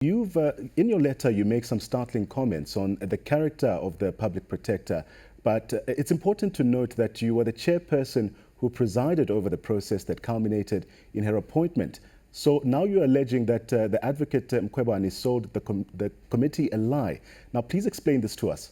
In your letter, you make some startling comments on the character of the public protector, but it's important to note that you were the chairperson who presided over the process that culminated in her appointment. So now you're alleging that the advocate Mkhwebane sold the committee a lie. Now, please explain this to us.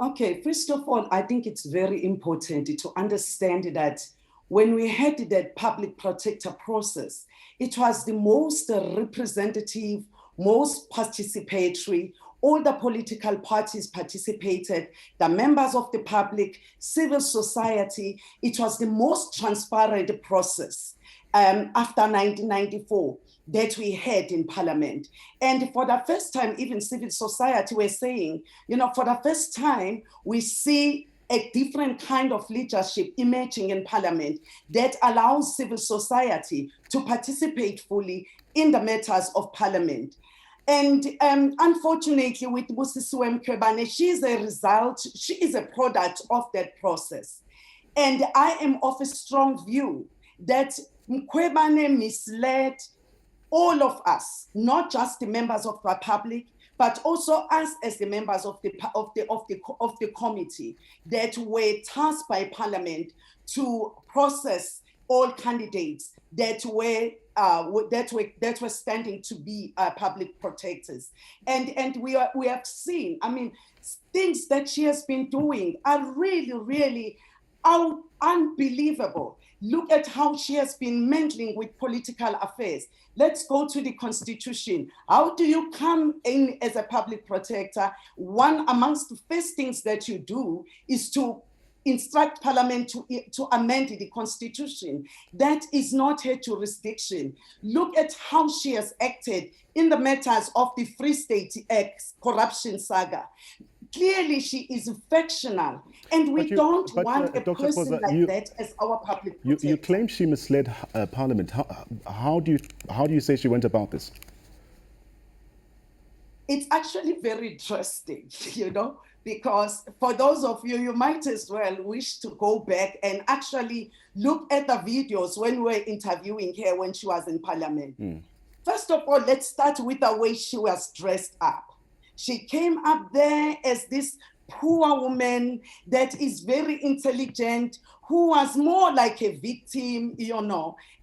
Okay, first of all, I think it's very important to understand that when we had that public protector process, it was the most representative, most participatory. All the political parties participated, the members of the public, civil society. It was the most transparent process after 1994 that we had in Parliament. And for the first time, even civil society were saying, for the first time, we see a different kind of leadership emerging in Parliament that allows civil society to participate fully in the matters of Parliament. And unfortunately, with Busisiwe Mkhwebane, she is a product of that process. And I am of a strong view that Mkhwebane misled all of us, not just the members of the public, but also us as the members of the committee that were tasked by Parliament to process all candidates that were standing to be public protectors, and we have seen. I mean, things that she has been doing are really unbelievable. Look at how she has been meddling with political affairs. Let's go to the Constitution. How do you come in as a public protector? One amongst the first things that you do is to instruct Parliament to amend the Constitution. That is not her jurisdiction. Look at how she has acted in the matters of the Free State corruption saga. Clearly, she is fictional, and we don't want a Dr. person Khoza, like that as our public protector. You claim she misled Parliament. How do you say she went about this? It's actually very interesting, because for those of you, you might as well wish to go back and actually look at the videos when we were interviewing her when she was in Parliament. First of all, let's start with the way she was dressed up. She came up there as this poor woman that is very intelligent, who was more like a victim,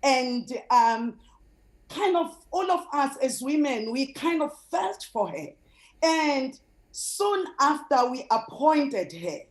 and kind of all of us as women, we kind of felt for her. And soon after we appointed her,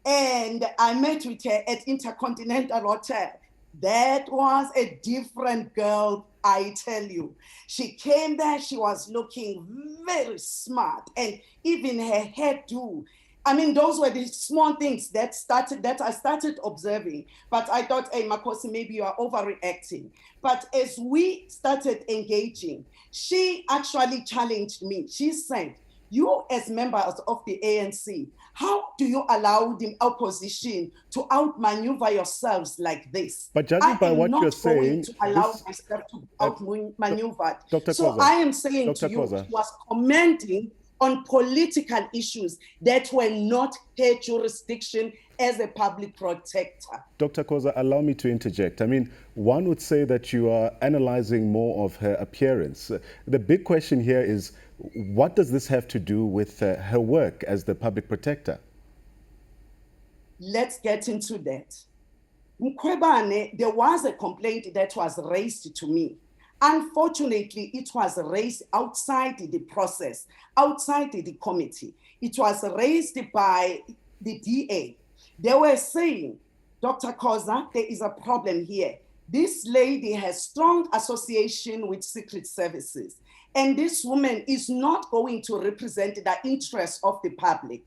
and I met with her at Intercontinental Hotel, that was a different girl, I tell you. She came there, she was looking very smart, and even her hairdo. I mean, those were the small things that I started observing. But I thought, hey, Makhosi, maybe you are overreacting. But as we started engaging, she actually challenged me. She said, you as members of the ANC, how do you allow the opposition to outmaneuver yourselves like this? But judging by what you're saying, to allow myself to outmaneuver. Dr. So Khoza, I am saying Dr. to you, Khoza, she was commenting on political issues that were not her jurisdiction as a public protector. Dr. Khoza, allow me to interject. I mean, one would say that you are analyzing more of her appearance. The big question here is, what does this have to do with her work as the public protector? Let's get into that. Mkhwebane, there was a complaint that was raised to me. Unfortunately, it was raised outside the process, outside the committee. It was raised by the DA. They were saying, Dr. Khoza, there is a problem here. This lady has strong association with secret services, and this woman is not going to represent the interests of the public.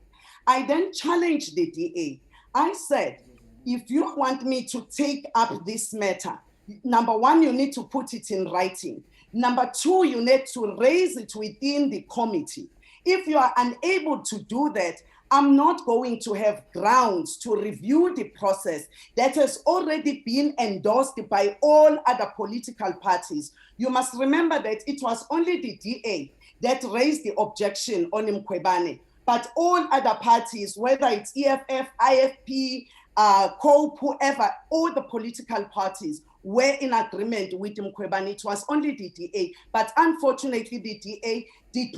I then challenged the DA. I said, if you want me to take up this matter, number one, you need to put it in writing. Number two, you need to raise it within the committee. If you are unable to do that, I'm not going to have grounds to review the process that has already been endorsed by all other political parties. You must remember that it was only the DA that raised the objection on Mkhwebane, but all other parties, whether it's EFF, IFP, COPE, whoever, all the political parties were in agreement with Mkhwebane. It was only the DA, but unfortunately the DA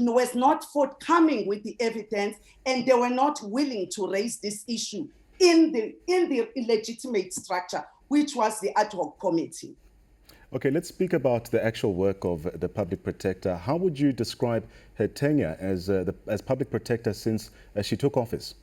was not forthcoming with the evidence, and they were not willing to raise this issue in the illegitimate structure, which was the ad hoc committee. Okay, let's speak about the actual work of the public protector. How would you describe her tenure as public protector since she took office?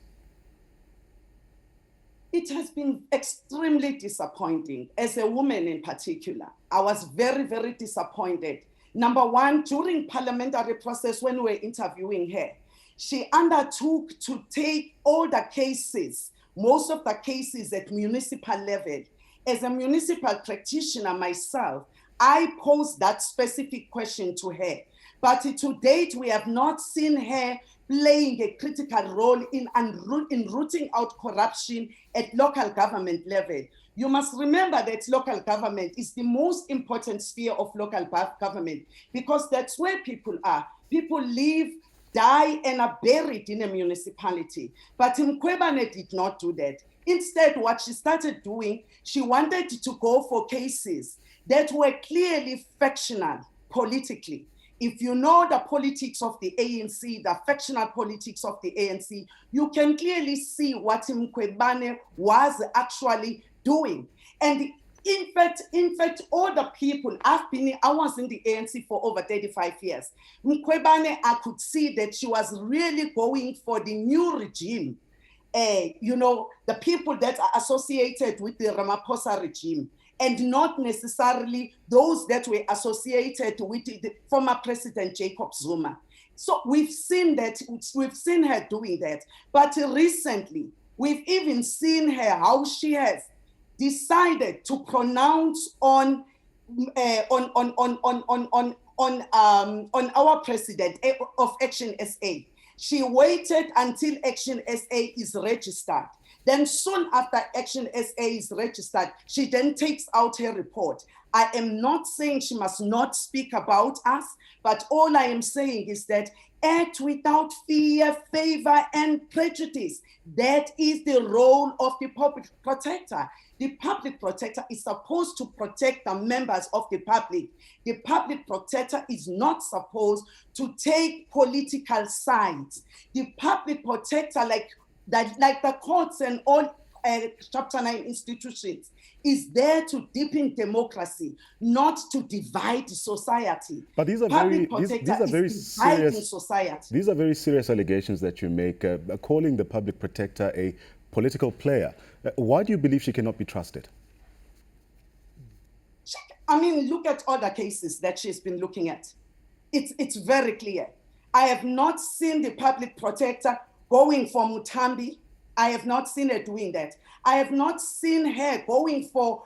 It has been extremely disappointing. As a woman in particular, I was very, very disappointed. Number one, during parliamentary process when we were interviewing her, she undertook to take all the cases, most of the cases at municipal level. As a municipal practitioner myself, I posed that specific question to her. But to date, we have not seen her playing a critical role in rooting out corruption at local government level. You must remember that local government is the most important sphere of local government, because that's where people are. People live, die, and are buried in a municipality. But Mkhwebane did not do that. Instead, what she started doing, she wanted to go for cases that were clearly factional politically. If you know the politics of the ANC, the factional politics of the ANC, you can clearly see what Mkhwebane was actually doing. And in fact, all the people, I was in the ANC for over 35 years. Mkhwebane, I could see that she was really going for the new regime. The people that are associated with the Ramaphosa regime, and not necessarily those that were associated with the former President Jacob Zuma. So we've seen her doing that. But recently, we've even seen her, how she has decided to pronounce on our president of Action SA. She waited until Action SA is registered. Then soon after Action SA is registered, she then takes out her report. I am not saying she must not speak about us, but all I am saying is that act without fear, favor, and prejudice. That is the role of the public protector. The public protector is supposed to protect the members of the public. The public protector is not supposed to take political sides. The public protector, like the courts and all Chapter 9 institutions, is there to deepen democracy, not to divide society. But these are very serious. Society. These are very serious allegations that you make, calling the public protector a political player. Why do you believe she cannot be trusted? Look at all the cases that she's been looking at. It's very clear. I have not seen the public protector going for Mutambi. I have not seen her doing that. I have not seen her going for,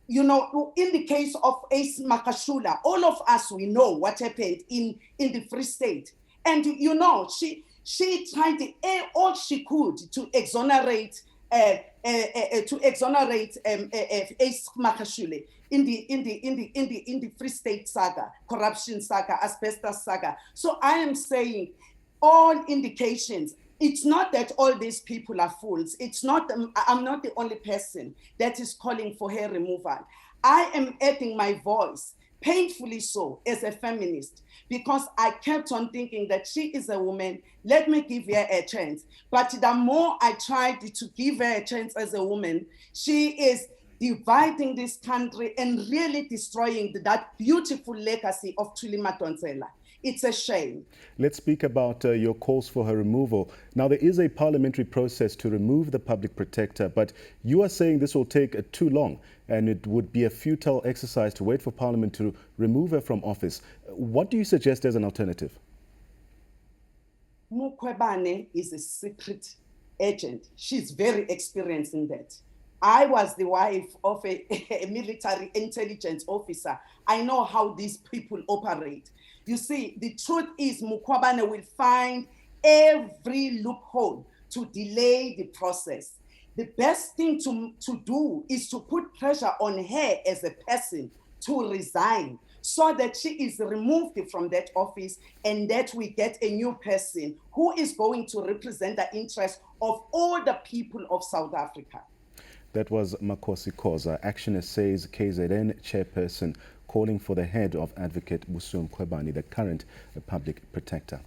in the case of Ace Makashula, all of us, we know what happened in the Free State. And, she tried all she could to exonerate Ace Makashule in the Free State saga, corruption saga, asbestos saga. So I am saying all indications. It's not that all these people are fools. I'm not the only person that is calling for her removal. I am adding my voice, painfully so, as a feminist, because I kept on thinking that she is a woman. Let me give her a chance. But the more I tried to give her a chance as a woman, she is dividing this country and really destroying that beautiful legacy of Thuli Madonsela. It's a shame. Let's speak about your calls for her removal. Now, there is a parliamentary process to remove the public protector, but you are saying this will take too long and it would be a futile exercise to wait for Parliament to remove her from office. What do you suggest as an alternative? Mkhwebane is a secret agent. She's very experienced in that. I was the wife of a military intelligence officer. I know how these people operate. You see, the truth is Mkhwebane will find every loophole to delay the process. The best thing to do is to put pressure on her as a person to resign so that she is removed from that office and that we get a new person who is going to represent the interests of all the people of South Africa. That was Makhosi Khoza, Action SA's KZN chairperson, calling for the head of Advocate Busisiwe Mkhwebane, the current public protector.